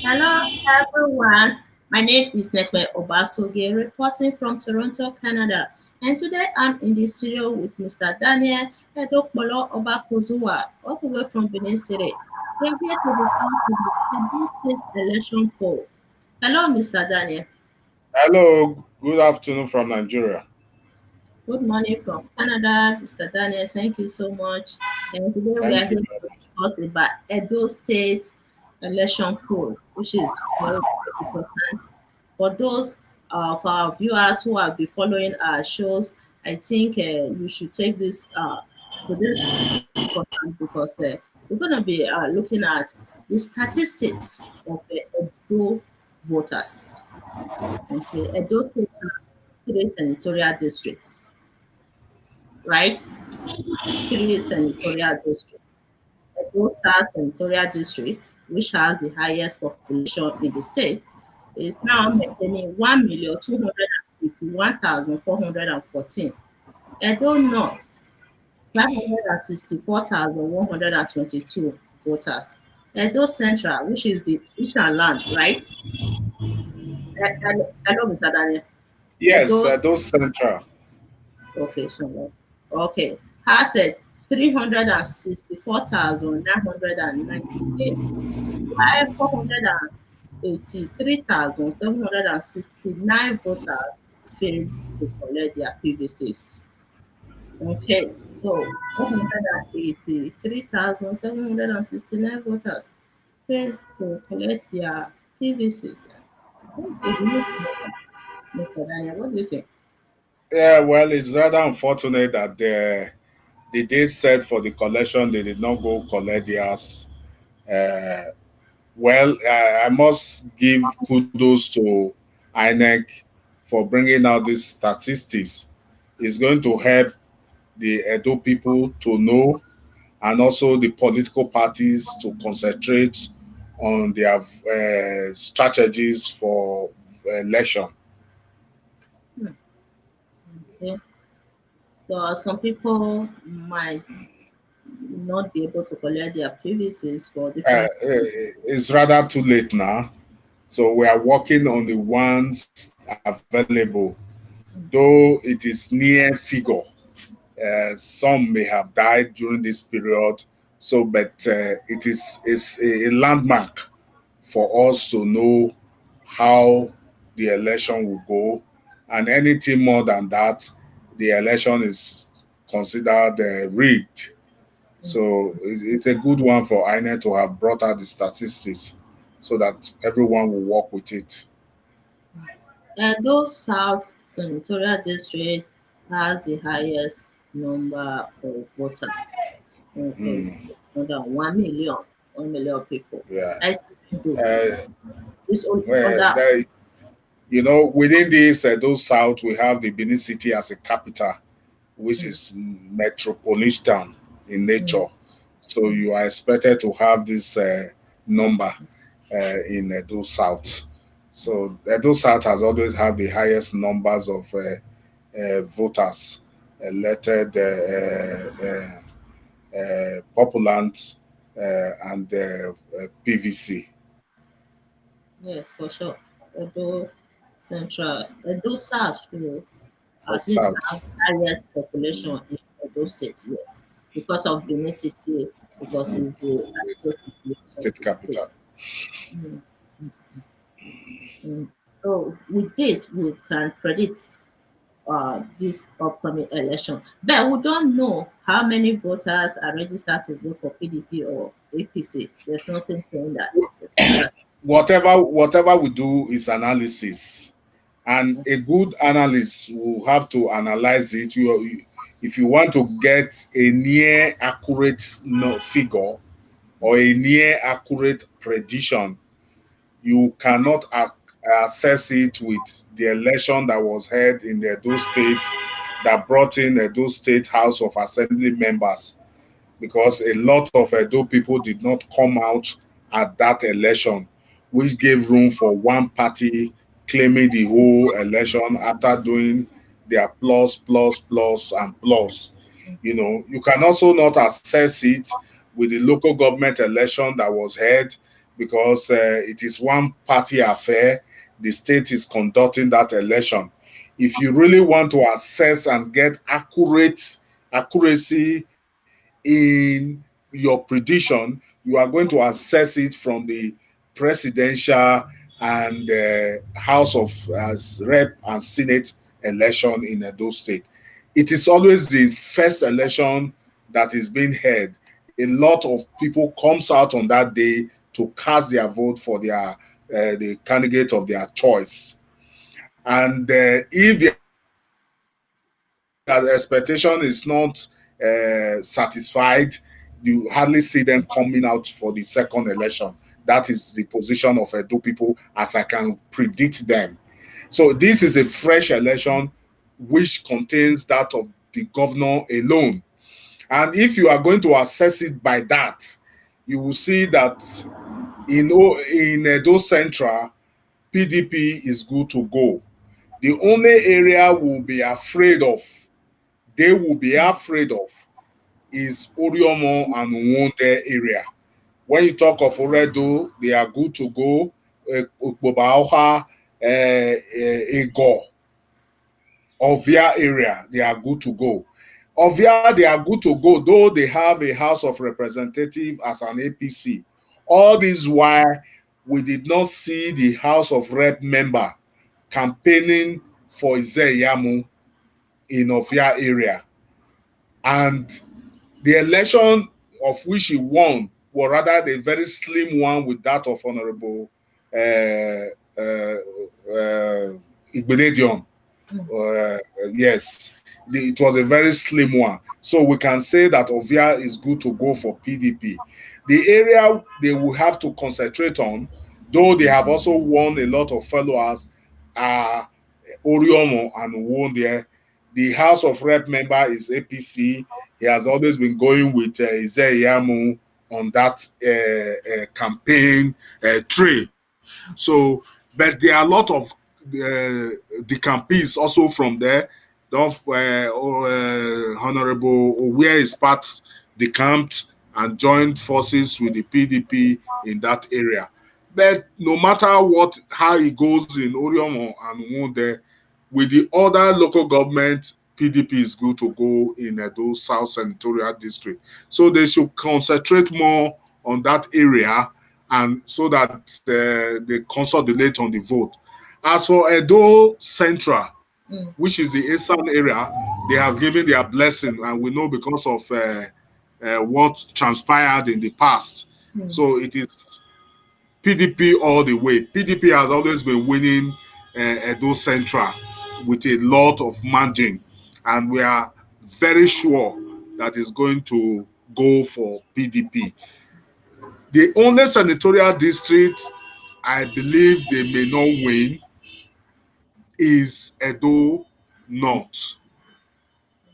Hello, everyone. My name is Nekwe Obasoge, reporting from Toronto, Canada. And today I'm in the studio with Mr. Daniel Edokpolo Obakozua, all the way from Benin City. We are here to discuss the Edo State election poll. Hello, Mr. Daniel. Hello, good afternoon from Nigeria. Good morning from Canada, Mr. Daniel. Thank you so much. And today we are Thank you here very to much. discuss about Edo State election poll, which is very important. For those of our viewers who have been following our shows, I think you should take this to this important because we're going to be looking at the statistics of the Edo voters. Okay, Edo State has three senatorial districts, right? Three senatorial districts. Edo South Senatorial District, which has the highest population in the state, is now maintaining 1,281,414. Edo North, 564,122 voters. Edo Central, which is the Ishan land, right? Hello, Mr. Daniel. Yes, Edo, those central. okay, so, okay, has a 364,998. While 483,769 voters failed to collect their PVCs. Okay, so 483,769 voters failed to collect their PVCs. That's a huge number, Mr. Daniel. What do you think? Yeah, well, it's rather unfortunate that the date set for the collection, they did not go collect theirs. Uh, I must give kudos to INEC for bringing out these statistics. It's going to help the Edo people to know and also the political parties to concentrate on their strategies for election. Hmm, okay. So some people might not be able to collect their PVCs for different reasons. It's rather too late now. So we are working on the ones available, though it is near figure. Some may have died during this period. So, but it's a landmark for us to know how the election will go, and anything more than that, the election is considered rigged. So it's a good one for INET to have brought out the statistics so that everyone will work with it. Edo South Senatorial District has the highest number of voters. Okay, Mm, more than 1 million, 1 million people. yeah. That's Edo. Uh, It's only well, other. within this those South, we have the Benin City as a capital, which Mm, is metropolitan in mm, nature. So mm. you are expected to have this number in Edo South. So Edo South has always had the highest numbers of voters elected populants and PVC. Yes, for sure. Edo Central, Edo South, Or at least South have highest population in Edo State, yes. Because of Benin City, because it's the capital city of state the state. capital. Mm, mm, mm. So with this, we can predict this upcoming election. But we don't know how many voters are registered to vote for PDP or APC. There's nothing saying that. That Whatever we do is analysis, and a good analyst will have to analyze it. If you want to get a near accurate figure or a near accurate prediction, you cannot assess it with the election that was held in the Edo State that brought in Edo State House of Assembly members, because a lot of Edo people did not come out at that election, which gave room for one party claiming the whole election after doing their plus, plus, plus, and plus. You can also not assess it with the local government election that was held, because it is one party affair. The state is conducting that election. If you really want to assess and get accuracy in your prediction, you are going to assess it from the presidential and House of Rep and Senate election in Edo State. It is always the first election that is being held. A lot of people comes out on that day to cast their vote for the candidate of their choice. And if their expectation is not satisfied, you hardly see them coming out for the second election. That is the position of Edo people, as I can predict them. So this is a fresh election which contains that of the governor alone. And if you are going to assess it by that, you will see that in Edo Central, PDP is good to go. The only area will be afraid of, they will be afraid of, is Oriomo and Wonde area. When you talk of Oredo, they are good to go. Okpobaoha, Ego, Ovia area, they are good to go. Ovia, they are good to go, though they have a House of Representative as an APC. All this while, we did not see the House of Rep member campaigning for Izeyamu in Ovia area. And the election of which he won was rather the very slim one with that of Honorable Igbenedion. Yes, it was a very slim one. So we can say that Ovia is good to go for PDP. The area they will have to concentrate on, though they have also won a lot of followers, are Oriomo and Wonde. The House of Rep member is APC. He has always been going with Izeyamu on that campaign trail. So, but there are a lot of the campaigns also from there. Honorable Owia is part decamped and joined forces with the PDP in that area. But no matter what, how it goes in Oriomo and Wunde, with the other local government, PDP is good to go in Edo South Senatorial District. So they should concentrate more on that area, and so that they consolidate on the vote. As for Edo Central, which is the eastern area, they have given their blessing, and we know because of what transpired in the past. So it is PDP all the way. PDP has always been winning Edo Central with a lot of margin, and we are very sure that it's going to go for PDP. The only senatorial district I believe they may not win is Edo North.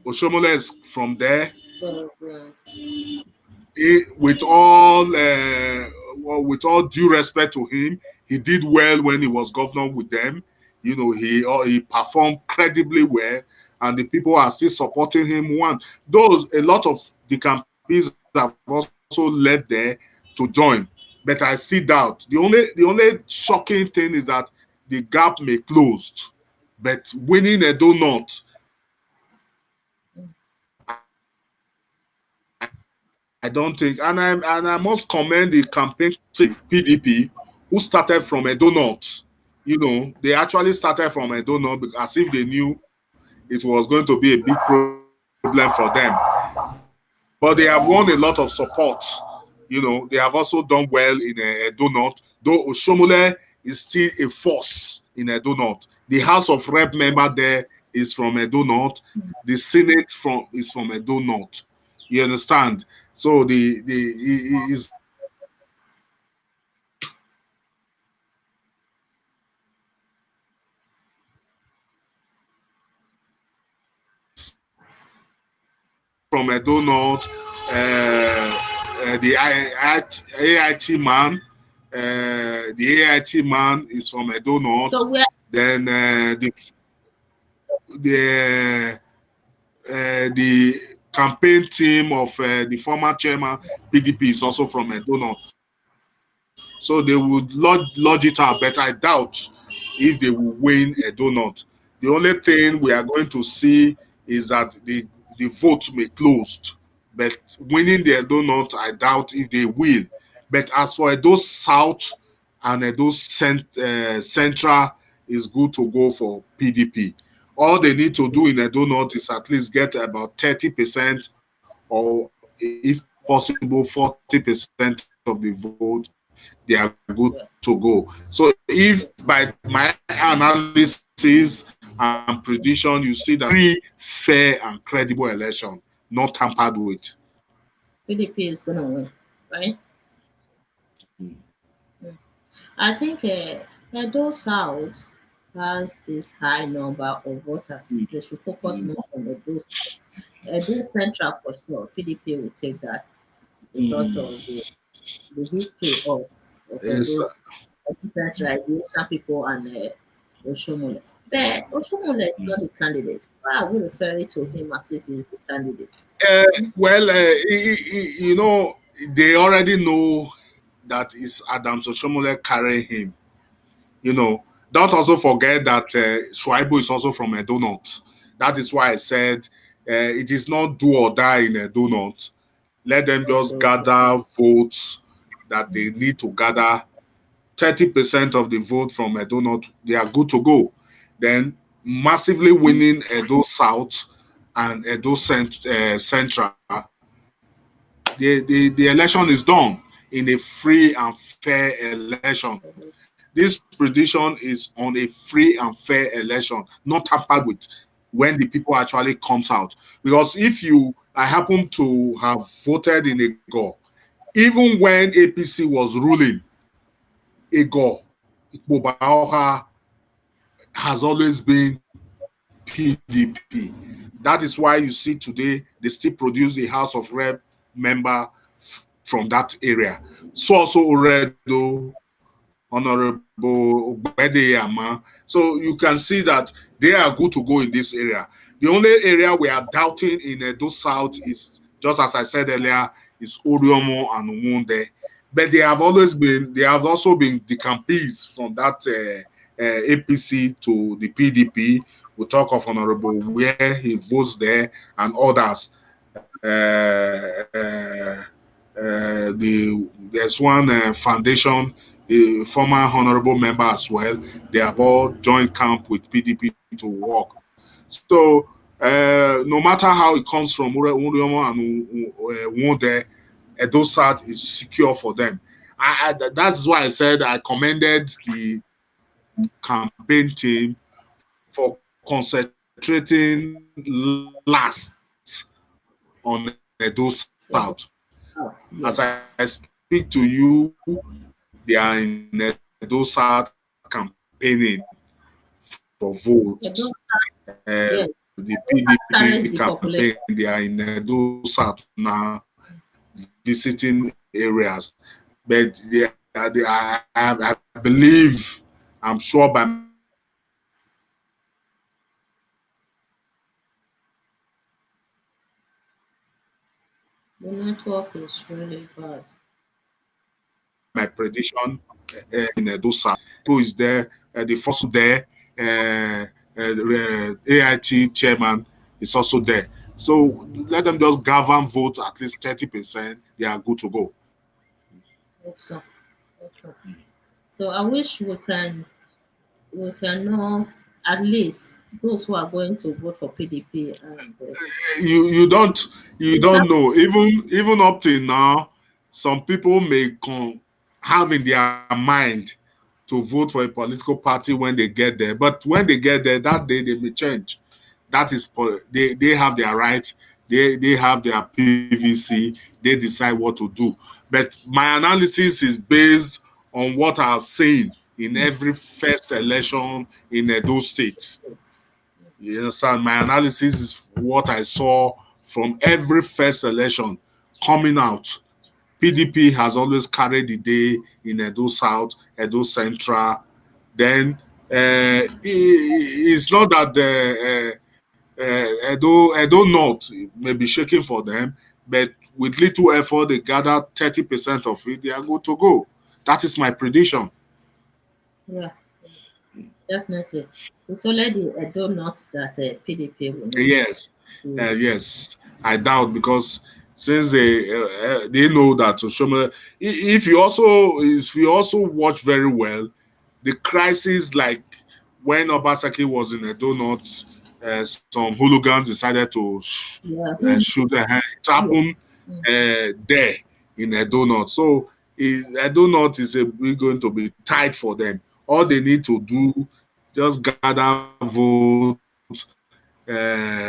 Oshomole is from there. With all due respect to him, he did well when he was governor with them. You know, he performed credibly well, and the people are still supporting him. One, those a lot of the campaigns have also left there to join, but I still doubt. The only shocking thing is that the gap may closed, but winning a donut, I don't think. And I must commend the campaign team of PDP who started from Edo North. You know, they actually started from Edo North as if they knew it was going to be a big problem for them. But they have won a lot of support. You know, they have also done well in Edo North, though Oshomole is still a force in Edo North. The House of Rep member there is from Edo North. The Senate is from Edo North. Is from Edo North. You understand? So is good to go for PDP. From Edo North, the AIT man, the AIT man is from Edo North. So where Then the the campaign team of the former chairman PDP is also from Edo North. So So they would lodge it out, but I doubt if they will win a donut. The only thing we are going to see is that the vote may closed, but winning the donut, I doubt if they will. But as for Edo South and Edo Central, is good to go for PDP. All they need to do in Edo North is at least get about 30% or, if possible, 40% of the vote. They are good to go. So if by my analysis and prediction, you see that free, fair, and credible election, not tampered with. PDP is going to win, right? Mm. I think Edo South has this high number of voters. They should focus more on Edo South. Edo Central for sure, PDP will take that because of the history of Yes, Edo Central, the Asian people and Oshomole. But Oshomole is not the candidate. Why are we referring to him as if he's the candidate? well, they already know that it's Adams Oshomole carrying him. Don't also forget that Shuaibu is also from Edo North. That is why I said it is not do or die in Edo North. Let them Okay, just okay. gather votes that they need to gather. 30% of the vote from Edo North, they are good to go. Then massively winning Edo South and Edo Central, the election is done in a free and fair election. This prediction is on a free and fair election, not tampered with when the people actually comes out. Because if I happen to have voted in Igor, even when APC was ruling, Igor, Ikpobaoha has always been PDP. That is why you see today they still produce a House of Rep member from that area. So also Oredo, Honorable Ogbedeyama. So you can see that they are good to go in this area. The only area we are doubting in Edo South is, just as I said earlier, is Oriomo and Umunde. But they have also been decampees from that APC to the PDP. We talk of Honorable where he votes there and others. There's one foundation, a former honorable member as well. They have all joined camp with PDP to work. So no matter how it comes from Uriomo and Wonde, Edo South is secure for them. That's why I said I commended the campaign team for concentrating last on Edo South. As I speak to Edo you, South, they are yes. in Edo South campaigning for votes. The PDP campaign, Edo they are South, in Edo yes. South now, Edo South carries the population. visiting areas. But I believe, I'm sure by my prediction, The network is really bad. in Edo South, who is there, the first there, AIT chairman is also there. So let them just govern vote at least 30%. They are good to go. Also, also. So I wish we can know at least those who are going to vote for PDP and You don't you we have don't know. Even up till now, some people may have in their mind to vote for a political party when they get there. But when they get there, that day they may change. That is they have their right. They have their PVC. They decide what to do. But my analysis is based on what I've seen in every first election in Edo State. You understand? My analysis is what I saw from every first election coming out. PDP has always carried the day in Edo South, Edo Central. Then it's not that the Edo North may be shaking for them, but with little effort, they gather 30% of it. They are good to go. That is my prediction. Yeah, definitely. It's only the Edo North that PDP will not Yes, do. yes. I doubt because since they know that Oshomole, if you also watch very well, the crisis like when Obasaki was in Edo North, some hooligans decided to Yeah, shoot a hand. It yeah. happened Mm. there in Edo North. So Edo North is going to be tight for them. All they need to do just gather votes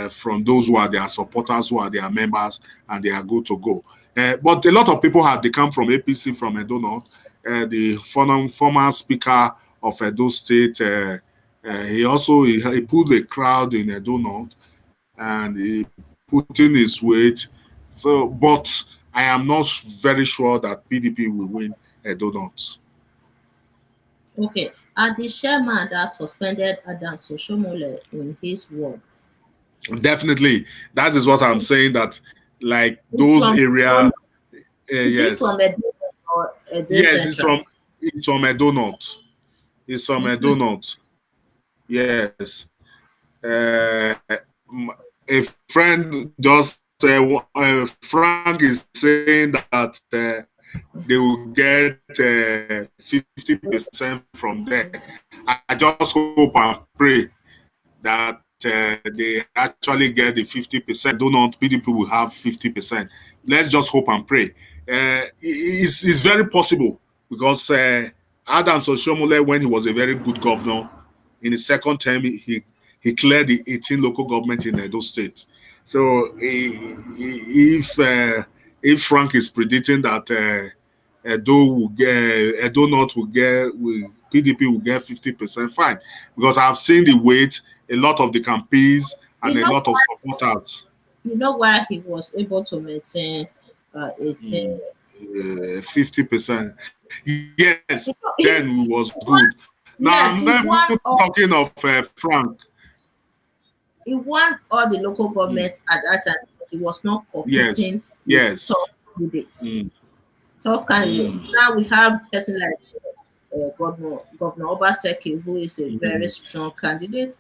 from those who are their supporters, who are their members, and they are good to go. But a lot of people have become from APC from Edo North. The former speaker of Edo State, he pulled a crowd in Edo North and he put in his weight. So, but I am not very sure that PDP will win Edo North. Okay. Are the chairman that suspended Adam Soshomole in his ward? Definitely, that is what I'm saying. That like He's those from area, Edo. Is he from yes, Edo or Edo yes, Central? it's from Edo North. It's from Edo Mhm. North. Yes. A friend just Frank is saying that they will get 50% from there. I just hope and pray that they actually get the 50%. I don't know PDP will have 50%. Let's just hope and pray. It's very possible because Adams Oshomole, when he was a very good governor, in his second term, he cleared the 18 local government in Edo State. So if Frank is predicting that Edo North PDP will get 50%, fine, because I've seen the weight, a lot of the campaigns You and a know, lot of supporters. you know why he was able to maintain 18. 50%. Yes, then we was good. Now I'm not even Yes, talking of Frank. he won all the local Mm. government at that time because he was not Yes, competing with yes. tough candidates. Mm. Tough candidate. Mm. Now we have person like Governor Obaseki, who is a very Mm. strong candidate.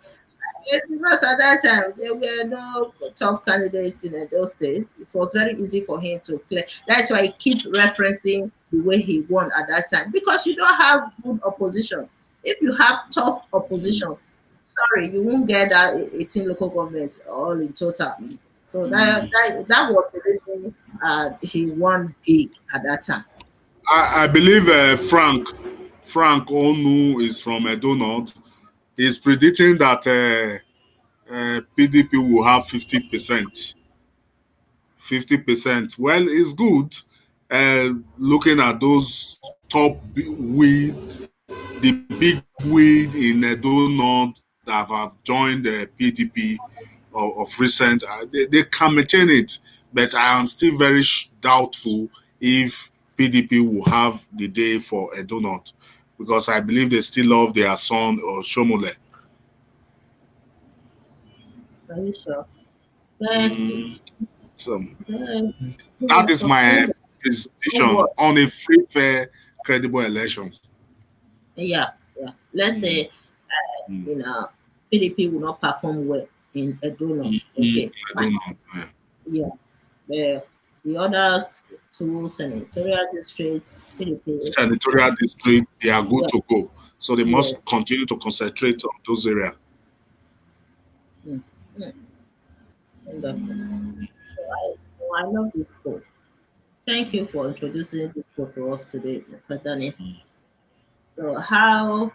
Yes, because at that time there were no tough candidates in those days. It was very easy for him to play. That's why I keep referencing the way he won at that time because you don't have good opposition. If you have tough opposition, sorry, you won't get that 18 local governments all in total. So that was the reason he won big at that time. I believe Frank Onu is from Edo North. He's predicting that PDP will have 50%. 50%. Well, it's good. Looking at those weed, the big weed in Edo North that have joined the PDP of recent, they can maintain it. But I am still very doubtful if PDP will have the day for Edo North because I believe they still love their son or Shomole. Are you sure? Uh, Mm, so uh, he that was is my suspended. Who prediction was? on a free, fair, credible election. Yeah, yeah. Let's Mm, say mm, you know, PDP will not perform well in Edo mm, North. mm. Okay, I fine. don't know. Yeah. Yeah. The other two senatorial districts, PDP, Senatorial district, they are good yeah, to go. So they yeah. must continue to concentrate on those areas. Mm, mm, wonderful. So I love this code. Thank you for introducing this code to us today, Mr. Danny. So how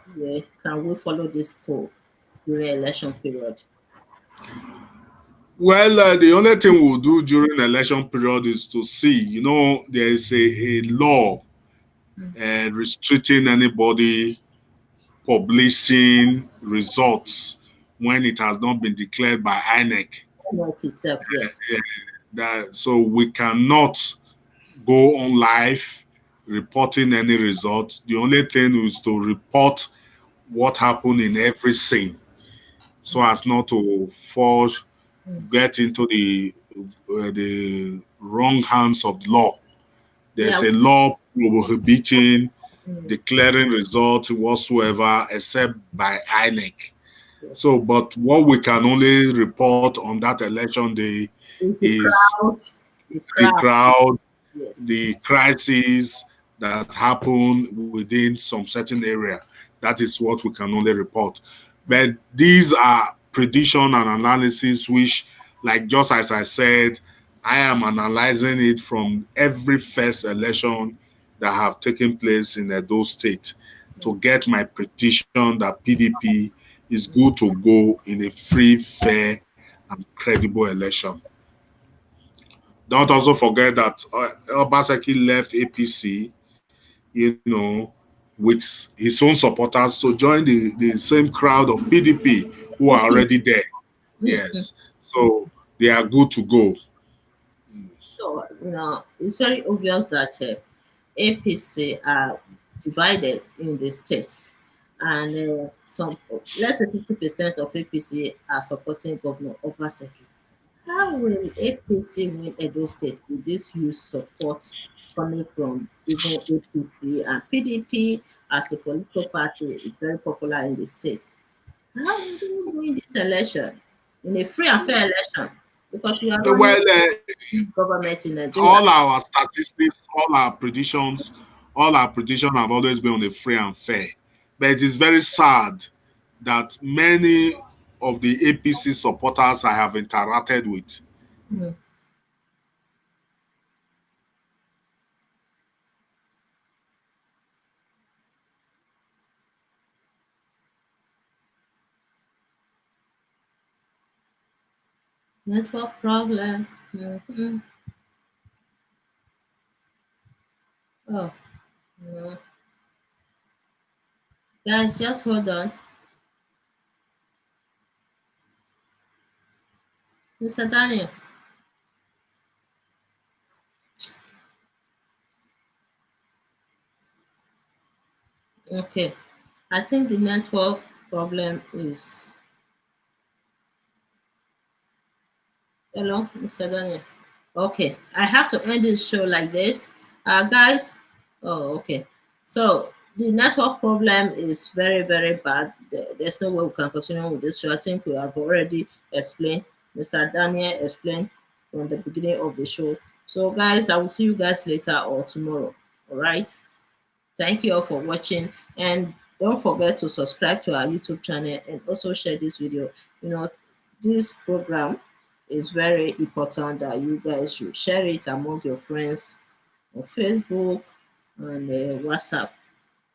can we follow this poll during election period? Well, the only thing we'll do during election period is to see, there is a law Mm. restricting anybody publishing results when it has not been declared by INEC. Work itself, yes. So we cannot go on live reporting any results. The only thing is to report what happened in every scene so as not to force Mm. get into the wrong hands of the law. There's Yeah, a law prohibiting. mm, declaring results whatsoever except by INEC. yes. So, but what we can only report on that election day It's the is crowd, the the crowd, crowd, yes. the crises that happen within some certain area. That is what we can only report. Mm, But these are prediction and analysis, which, like just as I said, I am analyzing it from every first election that have taken place in Edo State to mm, get my prediction that PDP is mm. good to go in a free, fair, and credible election. Don't also forget that Obaseki left APC, with his own supporters to join the same crowd of PDP who are Okay. already there. Mm, mm. Yes. So they are good to go. So, it's very obvious that APC are divided in the states, and some, less than 50% of APC are supporting Governor Obaseki. How will APC win Edo State with this huge support coming from even APC and PDP as a political party is very popular in the state? How will they win this election in a free and fair election? Because we are running Well, government in all Nigeria. our statistics, all our predictions have always been on the free and fair. But it is very sad that many of the APC supporters I have interacted with, Mm. Network problem. Mhm. Oh, no. Guys, just hold on. Mr. Daniel. Okay. I think the network problem is. Hello, Mr. Daniel. Okay, I have to end this show like this. Guys, oh, okay. So the network problem is very, very bad. There's no way we can continue with this show. I think we have already explained. Mr. Daniel explained from the beginning of the show. So, guys, I will see you guys later or tomorrow. All right. Thank you all for watching, and don't forget to subscribe to our YouTube channel and also share this video. You know, this program is very important that you guys should share it among your friends on Facebook and WhatsApp.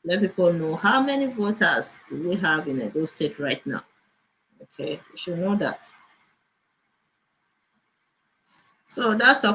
Let people know how many voters do we have in Edo State right now. Okay, you should know that. So that's all.